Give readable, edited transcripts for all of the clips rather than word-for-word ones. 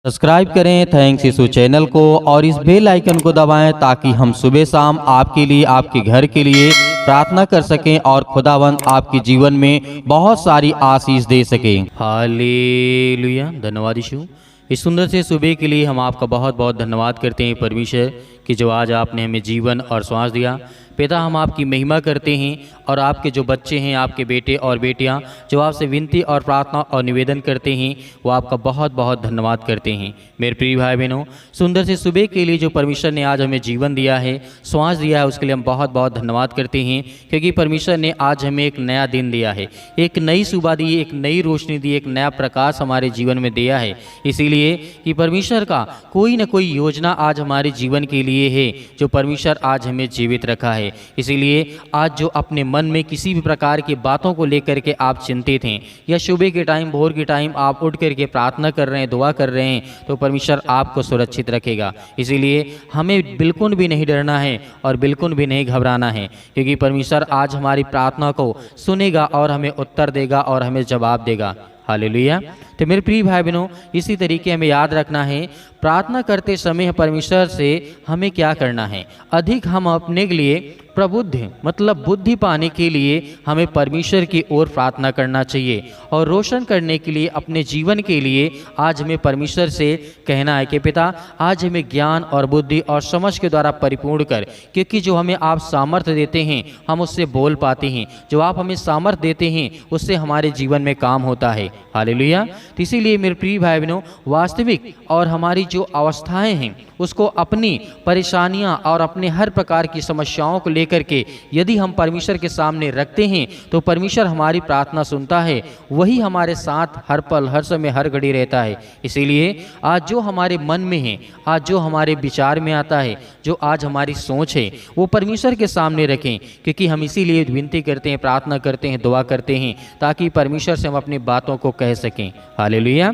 Subscribe करें thanks यीशु channel को और इस बेल आइकन को दबाएं ताकि हम सुबह शाम आपके लिए आपके घर के लिए प्रार्थना कर सकें और खुदावंद आपके जीवन में बहुत सारी आशीष दे सकें। हालेलुया। धन्यवाद यीशु। इस सुंदर से सुबह के लिए हम आपका बहुत बहुत धन्यवाद करते हैं परमेश्वर कि जो आज आपने हमें जीवन और श्वास दिया। पिता, हम आपकी महिमा करते हैं और आपके जो बच्चे हैं, आपके बेटे और बेटियां जो आपसे विनती और प्रार्थना और निवेदन करते हैं, वो आपका बहुत बहुत धन्यवाद करते हैं। मेरे प्रिय भाई बहनों, सुंदर से सुबह के लिए जो परमेश्वर ने आज हमें जीवन दिया है, श्वास दिया है, उसके लिए हम बहुत बहुत धन्यवाद करते हैं, क्योंकि परमेश्वर ने आज हमें एक नया दिन दिया है, एक नई सुबह दी, एक नई रोशनी दी, एक नया प्रकाश हमारे जीवन में दिया है। इसीलिए कि परमेश्वर का कोई न कोई योजना आज हमारे जीवन के लिए है, जो परमेश्वर आज हमें जीवित रखा है। इसीलिए आज जो अपने मन में किसी भी प्रकार की बातों को लेकर के आप चिंतित हैं, या सुबह के टाइम, भोर के टाइम आप उठ करके प्रार्थना कर रहे हैं, दुआ कर रहे हैं, तो परमेश्वर आपको सुरक्षित रखेगा। इसीलिए हमें बिल्कुल भी नहीं डरना है और बिल्कुल भी नहीं घबराना है, क्योंकि परमेश्वर आज हमारी प्रार्थना को सुनेगा और हमें उत्तर देगा और हमें जवाब देगा। हालेलुया। तो मेरे प्रिय भाई बहनों, इसी तरीके हमें याद रखना है, प्रार्थना करते समय परमेश्वर से हमें क्या करना है। अधिक हम अपने लिए प्रबुद्ध मतलब बुद्धि पाने के लिए हमें परमेश्वर की ओर प्रार्थना करना चाहिए, और रोशन करने के लिए अपने जीवन के लिए आज हमें परमेश्वर से कहना है कि पिता, आज हमें ज्ञान और बुद्धि और समझ के द्वारा परिपूर्ण कर, क्योंकि जो हमें आप सामर्थ्य देते हैं हम उससे बोल पाते हैं, जो आप हमें सामर्थ्य देते हैं उससे हमारे जीवन में काम होता है। हालेलुया। तो इसीलिए मेरे प्रिय भाई बहनों, वास्तविक और हमारी जो अवस्थाएं हैं उसको अपनी परेशानियां और अपने हर प्रकार की समस्याओं को लेकर के यदि हम परमेश्वर के सामने रखते हैं तो परमेश्वर हमारी प्रार्थना सुनता है, वही हमारे साथ हर पल, हर समय, हर घड़ी रहता है। इसीलिए आज जो हमारे मन में है, आज जो हमारे विचार में आता है, जो आज हमारी सोच है, वो परमेश्वर के सामने रखें, क्योंकि हम इसीलिए विनती करते हैं, प्रार्थना करते हैं, दुआ करते हैं, ताकि परमेश्वर से हम अपनी बातों को कह सकें। हालेलुया।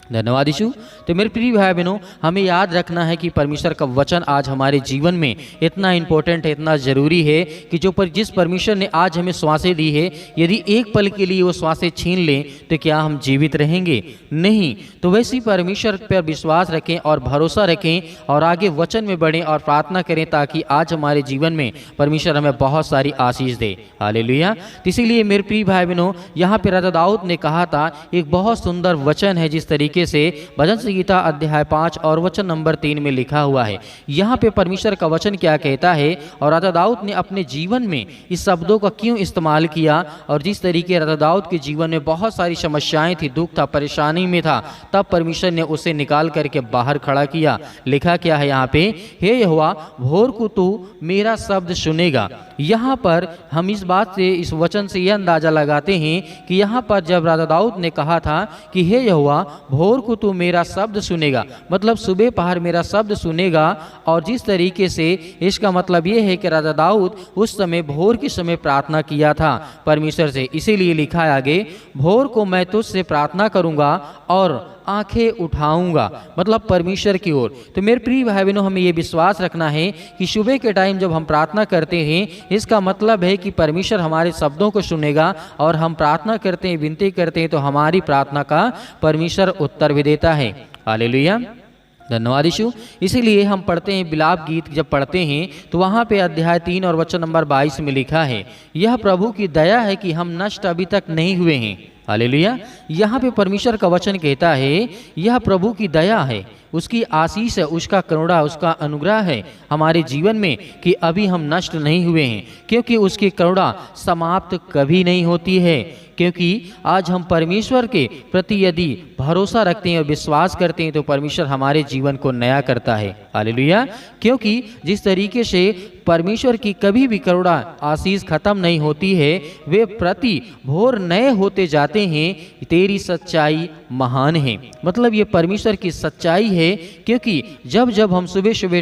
धन्यवाद यीशु। तो मेरे प्रिय भाई बहनों, हमें याद रखना है कि परमेश्वर का वचन आज हमारे जीवन में इतना इम्पोर्टेंट है, इतना ज़रूरी है कि जिस परमेश्वर ने आज हमें श्वासें दी है, यदि एक पल के लिए वो श्वासें छीन लें तो क्या हम जीवित रहेंगे? नहीं। तो वैसे ही परमेश्वर पर विश्वास रखें और भरोसा रखें और आगे वचन में बढ़ें और प्रार्थना करें, ताकि आज हमारे जीवन में परमेश्वर हमें बहुत सारी आशीष दे। हालेलुया। तो इसीलिए मेरे प्रिय भाई बहनों, यहाँ पर राजा दाऊद ने कहा था, एक बहुत सुंदर वचन है जिस तरीके से भजन संहिता अध्याय 5 और वचन नंबर 3 में लिखा हुआ है। यहाँ पे परमेश्वर का वचन क्या कहता है और राजा दाऊद ने अपने जीवन में इस शब्दों का क्यों इस्तेमाल किया, और जिस तरीके राजा दाऊद के जीवन में बहुत सारी समस्याएं थी, दुख था, परेशानी में था, तब परमेश्वर ने उसे निकाल करके बाहर खड़ा किया। लिखा क्या है यहाँ पे, हे यहोवा, भोर को तू मेरा शब्द सुनेगा। यहाँ पर हम इस बात से, इस वचन से यह अंदाजा लगाते हैं कि यहाँ पर जब राजा दाऊद ने कहा था कि हे यहोवा, भोर को तू मेरा शब्द सुनेगा, मतलब सुबह पहर मेरा शब्द सुनेगा, और जिस तरीके से इसका मतलब यह है कि राजा दाऊद उस समय भोर के समय प्रार्थना किया था परमेश्वर से। इसीलिए लिखा है आगे, भोर को मैं तुझसे प्रार्थना करूंगा और आंखें उठाऊंगा, मतलब परमेश्वर की ओर। तो मेरे प्रिय भाई बहनों, हमें ये विश्वास रखना है कि सुबह के टाइम जब हम प्रार्थना करते हैं, इसका मतलब है कि परमेश्वर हमारे शब्दों को सुनेगा, और हम प्रार्थना करते हैं, विनती करते हैं, तो हमारी प्रार्थना का परमेश्वर उत्तर भी देता है। हालेलुया। धन्यवाद यीशु। इसीलिए हम पढ़ते हैं, विलाप गीत जब पढ़ते हैं तो वहाँ पे अध्याय 3 और वचन नंबर 22 में लिखा है, यह प्रभु की दया है कि हम नष्ट अभी तक नहीं हुए हैं। हालेलुया। यहाँ पे परमेश्वर का वचन कहता है, यह प्रभु की दया है, उसकी आशीष है, उसका करुणा, उसका अनुग्रह है हमारे जीवन में कि अभी हम नष्ट नहीं हुए हैं, क्योंकि उसकी करुणा समाप्त कभी नहीं होती है। क्योंकि आज हम परमेश्वर के प्रति यदि भरोसा रखते हैं और विश्वास करते हैं तो परमेश्वर हमारे जीवन को नया करता है। हालेलुया। क्योंकि जिस तरीके से परमेश्वर की कभी भी करुणा, आशीष खत्म नहीं होती है, वे प्रति भोर नए होते जाते हैं। तेरी सच्चाई महान है, मतलब ये परमेश्वर की सच्चाई है है क्योंकि जब जब हम सुबह सुबह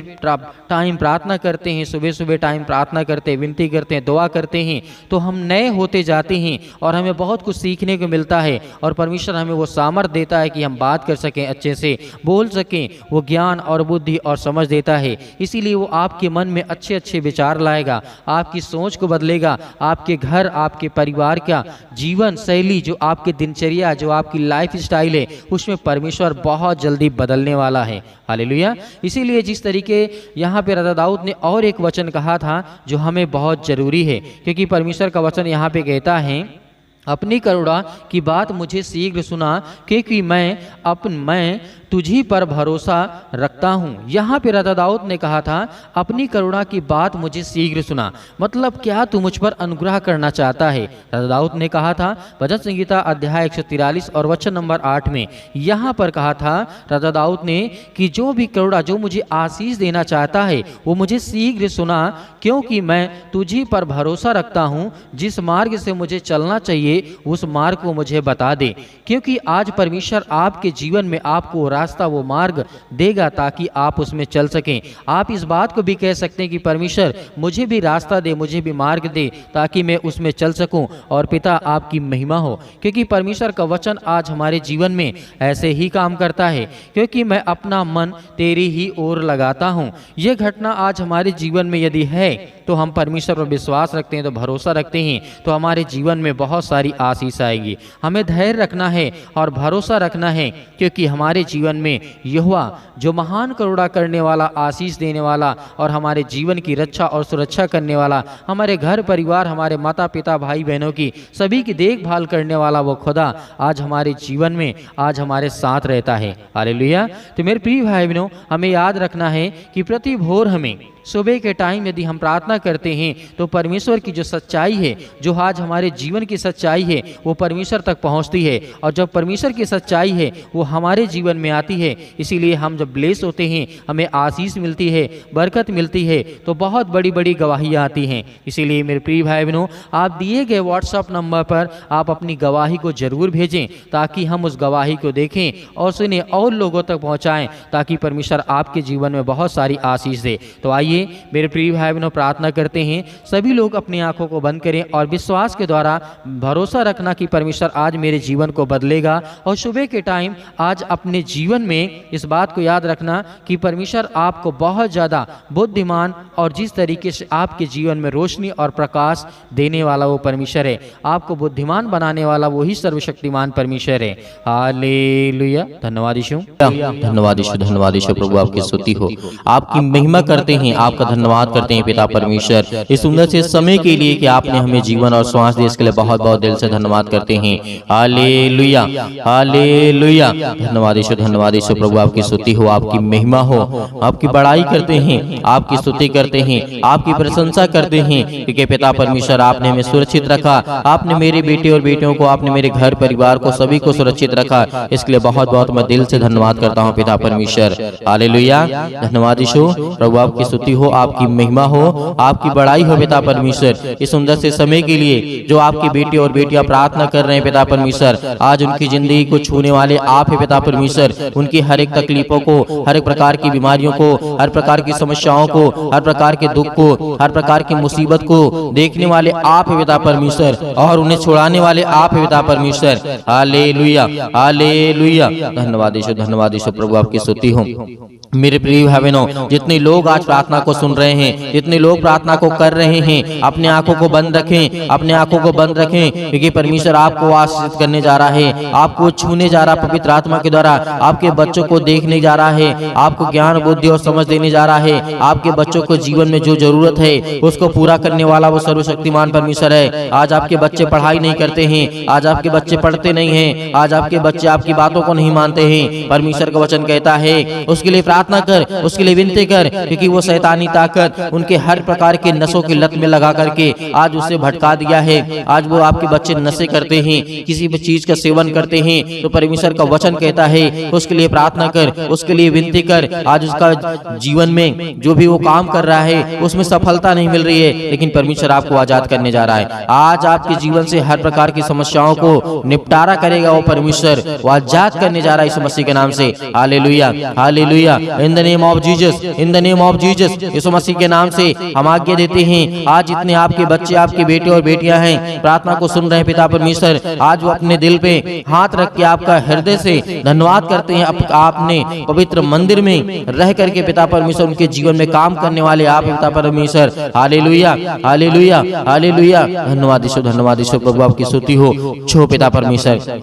टाइम प्रार्थना करते हैं, सुबह सुबह टाइम प्रार्थना करते हैं, विनती करते हैं, दुआ करते हैं, तो हम नए होते जाते हैं और हमें बहुत कुछ सीखने को मिलता है और परमेश्वर हमें वो सामर्थ्य देता है कि हम बात कर सकें, अच्छे से बोल सकें। वो ज्ञान और बुद्धि और समझ देता है, इसीलिए वो आपके मन में अच्छे अच्छे विचार लाएगा, आपकी सोच को बदलेगा, आपके घर, आपके परिवार का जीवन शैली, जो आपकी दिनचर्या, जो आपकी लाइफ स्टाइल है, उसमें परमेश्वर बहुत जल्दी बदलने वाला है। हालेलुया। इसीलिए जिस तरीके यहाँ पे राजा दाऊद ने और एक वचन कहा था जो हमें बहुत जरूरी है, क्योंकि परमेश्वर का वचन यहाँ पे कहता है, अपनी करुणा की बात मुझे शीघ्र सुना, क्योंकि मैं तुझी पर भरोसा रखता हूँ। यहाँ पे राजा दाऊद ने कहा था, अपनी करुणा की बात मुझे शीघ्र सुना, मतलब क्या तू मुझ पर अनुग्रह करना चाहता है। राजा दाऊद ने कहा था भजन संहिता अध्याय 143 और वचन नंबर 8 में, यहाँ पर कहा था राजा दाऊद ने कि जो भी करुणा, जो मुझे आशीष देना चाहता है, वो मुझे शीघ्र सुना, क्योंकि मैं तुझी पर भरोसा रखता हूँ। जिस मार्ग से मुझे चलना चाहिए उस मार्ग को मुझे बता दे, क्योंकि आज परमेश्वर आपके जीवन में आपको रास्ता, वो मार्ग देगा ताकि आप उसमें चल सकें। आप इस बात को भी कह सकते हैं कि परमेश्वर मुझे भी रास्ता दे, मुझे भी मार्ग दे, ताकि मैं उसमें चल सकूं और पिता आपकी महिमा हो। क्योंकि परमेश्वर का वचन आज हमारे जीवन में ऐसे ही काम करता है, क्योंकि मैं अपना मन तेरी ही ओर लगाता हूं। यह घटना आज हमारे जीवन में यदि है तो हम परमेश्वर पर विश्वास रखते हैं, तो भरोसा रखते हैं, तो हमारे जीवन में बहुत सारी आशीष आएगी। हमें धैर्य रखना है और भरोसा रखना है, क्योंकि हमारे जीवन में यहोवा जो महान करुणा करने वाला, आशीष देने वाला और हमारे जीवन की रक्षा और सुरक्षा करने वाला, हमारे घर परिवार, हमारे माता पिता, भाई बहनों की सभी की देखभाल करने वाला वो खुदा आज हमारे जीवन में, आज हमारे साथ रहता है। हालेलुया। तो मेरे प्रिय भाई बहनों, हमें याद रखना है कि प्रति भोर हमें सुबह के टाइम यदि हम प्रार्थना करते हैं तो परमेश्वर की जो सच्चाई है, जो आज हमारे जीवन की सच्चाई है, वो परमेश्वर तक पहुंचती है। और जब परमेश्वर की सच्चाई है वो हमारे जीवन में आती है, इसीलिए हम जब ब्लेस होते हैं, हमें आशीष मिलती है, बरकत मिलती है, तो बहुत बड़ी बड़ी गवाहियाँ आती हैं। इसीलिए मेरे प्रिय भाई बहनों, आप दिए गए व्हाट्सएप नंबर पर आप अपनी गवाही को जरूर भेजें, ताकि हम उस गवाही को देखें और सुने और लोगों तक पहुँचाएँ, ताकि परमेश्वर आपके जीवन में बहुत सारी आशीष दे। तो आइए मेरे प्रिय भाई बहनों, प्रार्थना करते हैं, सभी लोग अपनी आंखों को बंद करें और विश्वास के द्वारा भरोसा रखना कि परमेश्वर आज मेरे जीवन को बदलेगा। और सुबह के टाइम आज अपने जीवन में इस बात को याद रखना कि परमेश्वर आपको बहुत ज़्यादा बुद्धिमान और जिस तरीके से आपके जीवन में रोशनी और प्रकाश देने वाला वो परमेश्वर है, आपको बुद्धिमान बनाने वाला वही सर्वशक्तिमान परमेश्वर है। हालेलुया। धन्यवाद यीशु, धन्यवाद यीशु, धन्यवाद यीशु। प्रभु आपकी स्तुति हो, आपकी महिमा करते हैं, आपका धन्यवाद करते हैं पिता परमेश्वर, इस सुंदर से समय के लिए कि आपने हमें जीवन और श्वास दिए, इसके लिए बहुत बहुत दिल से धन्यवाद करते हैं। Hallelujah, hallelujah. धन्यवाद यीशु, धन्यवाद यीशु। प्रभु आपकी स्तुति हो, आपकी महिमा हो, आपकी बड़ाई करते हैं, आपकी स्तुति करते हैं, आपकी प्रशंसा करते हैं, क्योंकि पिता परमेश्वर आपने हमें सुरक्षित रखा, आपने मेरे बेटे और बेटियों को, आपने मेरे घर परिवार को, सभी को सुरक्षित रखा। इसके लिए बहुत बहुत मैं दिल से धन्यवाद करता हूँ पिता परमेश्वर। हालेलुया। धन्यवाद यीशु। प्रभु आपकी स्तुति हो, आपकी महिमा हो, आपकी बड़ाई हो पिता परमेश्वर, इस सुंदर से समय के लिए जो आपके बेटे और बेटियां प्रार्थना कर रहे हैं पिता परमेश्वर, आज उनकी जिंदगी को छूने वाले आप है पिता परमेश्वर। उनकी हर एक तकलीफों को, हर एक प्रकार की बीमारियों को, हर प्रकार की समस्याओं को, हर प्रकार के दुख को, हर प्रकार की मुसीबत को देखने वाले आप है पिता परमेश्वर, और उन्हें छुड़ाने वाले आप है पिता परमेश्वर। Hallelujah, hallelujah. धन्यवाद यीशु, धन्यवाद यीशु। प्रभु आपकी स्तुति हो। मेरे प्रिय भाई बहनों, जितने लोग आज प्रार्थना को सुन रहे हैं, जितने लोग प्रार्थना को कर रहे हैं, अपने आंखों को बंद रखें, अपने आंखों को बंद रखें, क्योंकि परमेश्वर आपको आशीषित करने जा रहा है, आपको छूने जा रहा है पवित्र आत्मा के द्वारा, आपके बच्चों को देखने जा रहा है, आपको ज्ञान, बुद्धि और समझ देने जा रहा है। आपके बच्चों को जीवन में जो जरूरत है उसको पूरा करने वाला वो सर्वशक्तिमान परमेश्वर है। आज आपके बच्चे पढ़ाई नहीं करते हैं, आज आपके बच्चे पढ़ते नहीं हैं, आज आपके बच्चे आपकी बातों को नहीं मानते हैं, परमेश्वर का वचन कहता है उसके लिए प्रार्थना कर, उसके लिए विनती कर, क्योंकि वो शैतान शैतानी ताकत उनके हर प्रकार के नशों की लत में लगा करके आज उसे भटका दिया है। आज वो आपके बच्चे नशे करते हैं, किसी भी चीज का सेवन करते हैं, तो परमेश्वर का वचन कहता है उसके लिए प्रार्थना कर, उसके लिए विनती कर। आज उसका जीवन में जो भी वो काम कर रहा है उसमें सफलता नहीं मिल रही है, लेकिन परमेश्वर आपको आजाद करने जा रहा है। आज आपके जीवन से हर प्रकार की समस्याओं को निपटारा करेगा वो परमेश्वर, वो आजाद करने जा रहा है यीशु मसीह के नाम से। Hallelujah, hallelujah, in the name of Jesus, in the name of Jesus. यीशु मसीह के नाम से हम आज्ञा देते हैं, आज जितने आपके बच्चे, आपके बेटे और बेटियां हैं, प्रार्थना को सुन रहे हैं पिता परमेश्वर, आज वो अपने दिल पे हाथ रख के आपका हृदय से धन्यवाद करते हैं। आपने पवित्र मंदिर में रह करके पिता परमेश्वर उनके जीवन में काम करने वाले आप पिता परमेश्वर। हालेलुया, हालेलुया, हालेलुया, धन्यवाद यीशु, धन्यवाद यीशु। प्रभु आपकी स्तुति हो छो पिता परमेश्वर।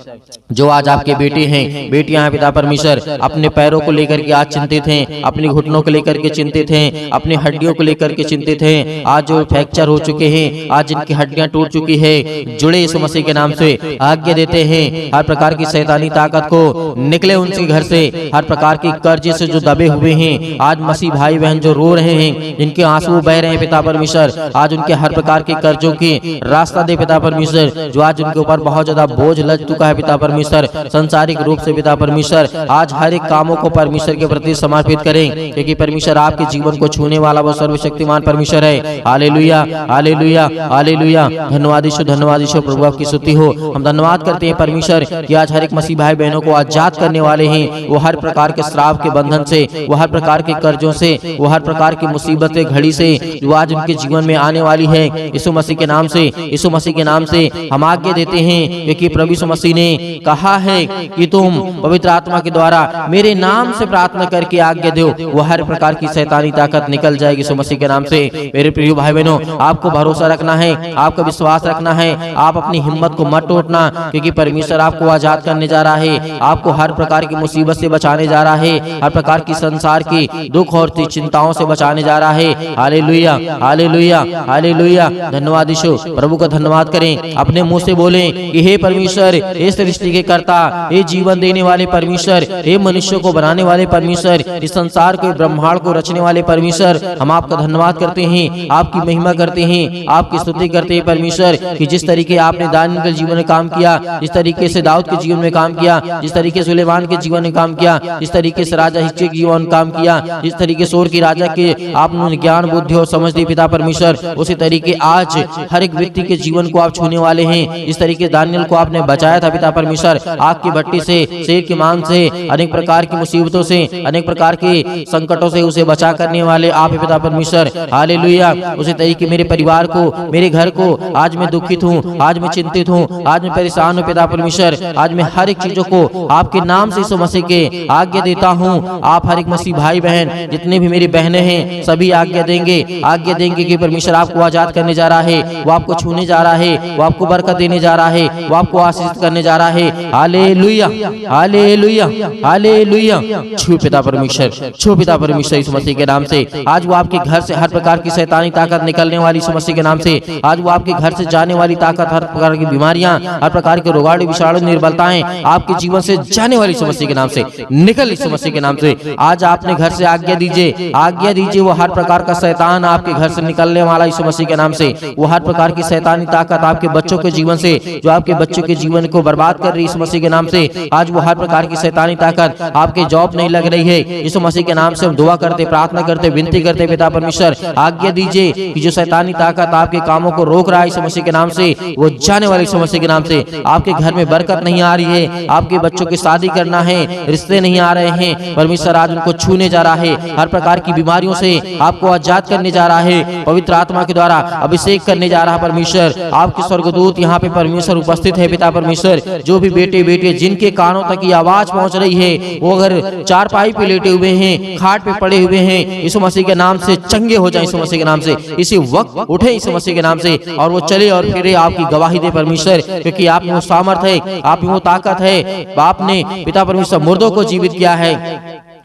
जो आज आपके बेटे हैं, बेटियां हैं पिता परमेश्वर, अपने पैरों को लेकर के आज चिंतित हैं, अपने घुटनों को लेकर के चिंतित हैं, अपनी हड्डियों को लेकर के चिंतित हैं, आज जो फ्रैक्चर हो चुके हैं, आज जिनकी हड्डियां टूट चुकी है, जुड़े यीशु मसीह के नाम से आज्ञा देते हैं हर प्रकार की शैतानी ताकत को निकले उनके घर से। हर प्रकार की कर्ज से जो दबे हुए हैं, आज मसीह भाई बहन जो रो रहे हैं, जिनके आंसू बह रहे हैं पिता परमेश्वर, आज उनके हर प्रकार के कर्जों की रास्ता दे पिता परमेश्वर। जो आज उनके ऊपर बहुत ज्यादा बोझ लग चुका है पिता परमेश्वर, संसारिक रूप से पिता परमेश्वर, आज हर एक कामों को परमेश्वर के प्रति समर्पित करें, क्योंकि परमेश्वर आपके जीवन को छूने वाला वो सर्वशक्तिमान परमेश्वर है। हालेलुया, हालेलुया, हालेलुया, धन्यवाद यीशु, धन्यवाद यीशु। प्रभु आपकी स्तुति हो। हम धन्यवाद करते हैं परमेश्वर कि आज हर एक मसीह भाई बहनों को आजाद करने वाले हैं। वो हर प्रकार के श्राप के बंधन से, वो हर प्रकार के कर्जों से, वो हर प्रकार की मुसीबत के घड़ी से जो आज उनके जीवन में आने वाली है, यीशु मसीह के नाम से, यीशु मसीह के नाम से हम आज्ञा देते हैं, क्योंकि प्रभु यीशु मसीह ने कहा है कि तुम पवित्र आत्मा के द्वारा मेरे नाम से प्रार्थना करके आज्ञा दो, वो हर प्रकार की शैतानी ताकत निकल जाएगी यीशु मसीह के नाम से। मेरे प्रिय भाई बहनों, आपको भरोसा रखना है, आपका विश्वास रखना है, आप अपनी हिम्मत को मत टूटना, क्योंकि परमेश्वर आपको आजाद करने जा रहा है, आपको हर प्रकार की मुसीबत से बचाने जा रहा है, हर प्रकार की संसार की दुख और चिंताओं से बचाने जा रहा है। हालेलुया, हालेलुया, हालेलुया, धन्यवाद यीशु। प्रभु का धन्यवाद करें, अपने मुंह से बोलें कि हे परमेश्वर, हे सृष्टि के कर्ता, हे जीवन देने वाले परमेश्वर, हे मनुष्य को बनाने वाले परमेश्वर, इस संसार को, ब्रह्मांड को रचने वाले परमेश्वर, हम आपका धन्यवाद करते हैं, आपकी महिमा करते हैं, आपकी स्तुति करते हैं परमेश्वर, कि जिस तरीके आपने दानियेल के जीवन में काम किया, जिस तरीके से दाऊद के जीवन में काम किया, जिस तरीके से सुलेमान के जीवन में काम किया, जिस तरीके से राजा हिजकिय्याह के जीवन में काम किया, जिस तरीके से सोर की राजा के आपने ज्ञान बुद्धि और समझ दी पिता परमेश्वर, उसी तरीके आज हर एक व्यक्ति के जीवन को आप छूने वाले हैं। इस तरीके दानियेल को आपने बचाया था पिता परमेश्वर, आग की भट्टी से, शेर के मांस से, अनेक प्रकार की मुसीबतों से, अनेक प्रकार के संकटों से उसे बचा करने वाले आप पिता परमेश्वर। हालेलुया, उसी तरीके मेरे परिवार को, मेरे घर को, आज मैं दुखित हूँ, आज मैं चिंतित हूँ, आज मैं परेशान हूँ पिता परमेश्वर, आज मैं हर एक चीजों को आपके नाम से यीशु मसीह के आज्ञा देता हूँ। आप हर एक मसीह भाई बहन, जितने भी मेरी बहनें हैं, सभी आज्ञा देंगे कि परमेश्वर आपको आजाद करने जा रहा है, वो आपको छूने जा रहा है, वो आपको बरकत देने जा रहा है, वो आपको आशीष करने जा रहा है। हालेलुया, हालेलुया, हालेलुया, छू पिता परमेश्वर, छू पिता परमेश्वर यीशु मसीह के नाम से। आज वो आपके घर से हर प्रकार की शैतानी ताकत निकलने वाली यीशु मसीह के नाम से, आज वो आपके घर से जाने वाली ताकत, हर प्रकार की बीमारियां, हर प्रकार के रोगाणु, विषाणु, निर्बलताएं आपके जीवन से जाने वाली यीशु मसीह के नाम से निकल यीशु मसीह के नाम से। आज आपने घर से आज्ञा दीजिए, आज्ञा दीजिए, वो हर प्रकार का शैतान आपके घर से निकलने वाला यीशु मसीह के नाम से, वो हर प्रकार की शैतानी ताकत आपके बच्चों के जीवन से, जो आपके बच्चों के जीवन को बर्बाद कर रही है यीशु मसीह के नाम से, आज वो हर प्रकार की शैतानी ताकत, आपके जॉब नहीं लग रही है, यीशु मसीह के नाम से हम दुआ करते, प्रार्थना करते, विनती करते पिता परमेश्वर, आज्ञा दीजिए कि जो शैतानी ताकत आपके कामों को रोक रहा है यीशु मसीह के नाम से, वो जाने वाले यीशु मसीह के नाम से। आपके घर में बरकत नहीं आ रही है, आपके बच्चों की शादी करना है, रिश्ते नहीं आ रहे हैं, परमेश्वर आज उनको छूने जा रहा है, हर प्रकार की बीमारियों से आपको आजाद करने जा रहा है, पवित्र आत्मा के द्वारा अभिषेक करने जा रहा है परमेश्वर। आपके स्वर्गदूत यहाँ पे परमेश्वर उपस्थित है पिता परमेश्वर। जो भी बेटे बेटे जिनके कानों तक ये आवाज पहुंच रही है, वो अगर चारपाई पे लेटे हुए हैं, खाट पे पड़े हुए हैं, यीशु मसीह के नाम से चंगे हो जाए, यीशु मसीह के नाम से इसी वक्त उठे यीशु मसीह के नाम से, और वो चले और फिरे आपकी गवाही दे परमेश्वर, क्योंकि आप में वो सामर्थ है, आप में वो ताकत है, आपने पिता परमेश्वर मुर्दों को जीवित किया है,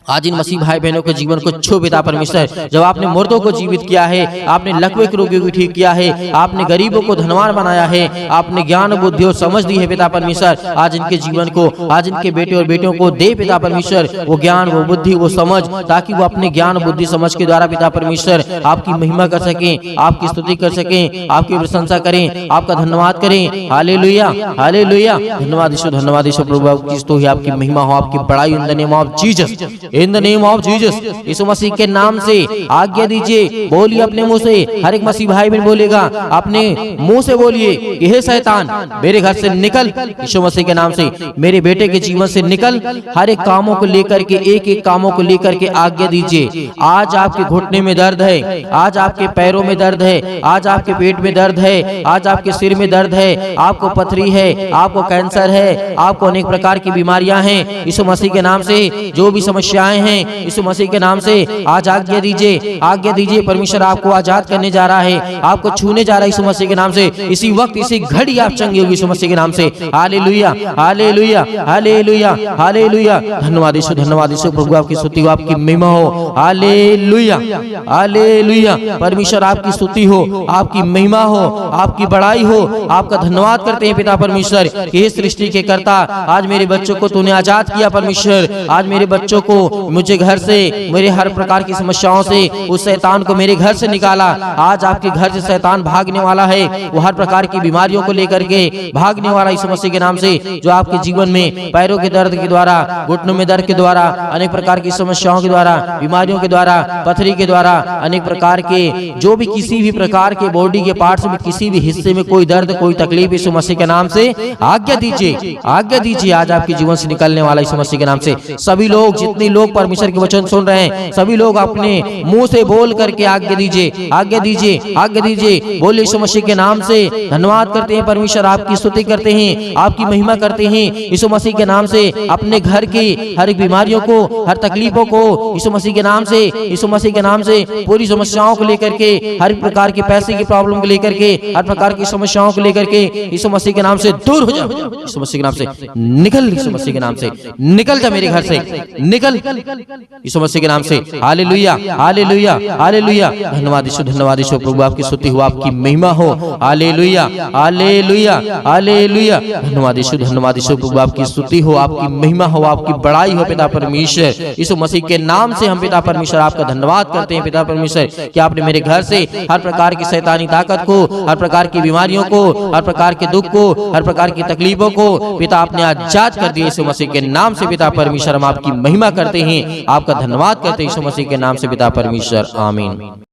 आज इन मसीह भाई बहनों के जीवन को छू पिता परमेश्वर। जब आपने मुर्दों को जीवित किया है, आपने लकवे के रोगियों को ठीक किया है, आपने गरीबों को धनवान बनाया है, आपने ज्ञान बुद्धि और समझ दी है पिता परमेश्वर। आज इनके जीवन को, आज इनके बेटे और बेटियों को दे पिता परमेश्वर वो ज्ञान, वो बुद्धि, वो समझ, ताकि वो अपने ज्ञान बुद्धि समझ के द्वारा पिता परमेश्वर आपकी महिमा कर सकें, आपकी स्तुति कर सकें, आपकी प्रशंसा करें, आपका धन्यवाद करें। Hallelujah, hallelujah. धन्यवाद यीशु, धन्यवाद यीशु। प्रभु आपकी स्तुति, आपकी महिमा हो, आपकी बड़ाई in the name of Jesus, in the name of Jesus. यीशु मसीह के नाम से आज्ञा दीजिए, बोलिए अपने मुंह से। हर एक मसीह भाई बहन बोलेगा, अपने मुंह से बोलिए कि हे शैतान मेरे घर से निकल, यीशु मसीह के नाम से। मेरे बेटे के जीवन से निकल। हर एक कामों को लेकर के, एक एक कामों को लेकर के आज्ञा दीजिए। आज आपके घुटने में दर्द है, आज आपके पैरों में दर्द है, आज आपके पेट में दर्द है, आज आपके सिर में दर्द है, आपको पथरी है, आपको कैंसर है, आपको अनेक प्रकार की बीमारियां हैं। यीशु मसीह के नाम से जो भी समस्याएं हैं, यीशु मसीह के नाम से आज आज्ञा दीजिए, आज्ञा दीजिए। परमेश्वर आपको आजाद करने जा रहा है, आपको छूने जा रहा है यीशु मसीह के नाम से। इसी वक्त, इसी घड़ी आप चंगे होगी यीशु मसीह के नाम से। Hallelujah, hallelujah, hallelujah, hallelujah. धन्यवाद यीशु, धन्यवाद यीशु। प्रभु आपकी स्तुति हो, आपकी महिमा हो। Hallelujah, hallelujah. परमेश्वर आपकी स्तुति हो, आपकी महिमा हो, आपकी बड़ाई हो। आपका धन्यवाद करते हैं पिता परमेश्वर कि हे सृष्टि के कर्ता, आज मेरे बच्चों को तूने आजाद किया परमेश्वर। आज मेरे बच्चों को, मुझे घर से, मेरे हर प्रकार की समस्याओं से, उस शैतान को मेरे घर से निकाला। आज आपके घर से शैतान भागने वाला है, वो हर प्रकार की बीमारियों को लेकर के भागने वाला यीशु मसीह के नाम से। जो आपके जीवन में पैरों के दर्द के द्वारा, घुटनों में दर्द के द्वारा, अनेक प्रकार की समस्याओं के द्वारा, बीमारियों के द्वारा, पथरी के द्वारा, अनेक प्रकार के जो भी किसी भी प्रकार के बॉडी के पार्ट्स में किसी भी हिस्से में कोई दर्द, कोई तकलीफ, यीशु मसीह के नाम से आज्ञा दीजिए, आज्ञा दीजिए। आज आपके जीवन से निकलने वाला यीशु मसीह के नाम से सभी लोग, जितने लोग परमेश्वर के वचन सुन रहे हैं, सभी लोग अपने मुंह से बोल करके आज्ञा दीजिए, आज्ञा दीजिए, आज्ञा दीजिए। बोले यीशु मसीह के नाम से धन्यवाद करते हैं परमेश्वर, आपकी स्तुति करते हैं, आपकी महिमा करते हैं यीशु मसीह के नाम से। अपने घर की हर एक बीमारियों को, हर तकलीफों को यीशु मसीह के नाम से, यीशु मसीह के नाम से, पूरी समस्याओं को लेकर के, हर प्रकार की पैसे की प्रॉब्लम को लेकर के, हर प्रकार की समस्याओं को लेकर के यीशु मसीह के नाम से दूर हो जाओ। यीशु मसीह के नाम से निकल, यीशु मसीह के नाम से निकल जा मेरे घर से, निकल यीशु मसीह के नाम से। Hallelujah, hallelujah, hallelujah. धन्यवाद यीशु, धन्यवाद यीशु। प्रभु आपकी स्तुति हो, आपकी महिमा हो। Hallelujah, hallelujah, hallelujah. धन्यवाद यीशु, धन्यवाद यीशु। प्रभु आपकी स्तुति हो, आपकी महिमा हो, आपकी बड़ाई हो पिता परमेश्वर। यीशु मसीह के नाम से हम पिता परमेश्वर आपका धन्यवाद करते हैं पिता परमेश्वर कि आपने मेरे घर से हर प्रकार की शैतानी ताकत को, हर प्रकार की बीमारियों को, हर प्रकार के दुख को, हर प्रकार की तकलीफों को पिता आपने आजाद कर दिया यीशु मसीह के नाम से पिता परमेश्वर। हम आपकी महिमा करते हैं, आपका धन्यवाद करते हैं यीशु मसीह के नाम से पिता परमेश्वर। आमीन।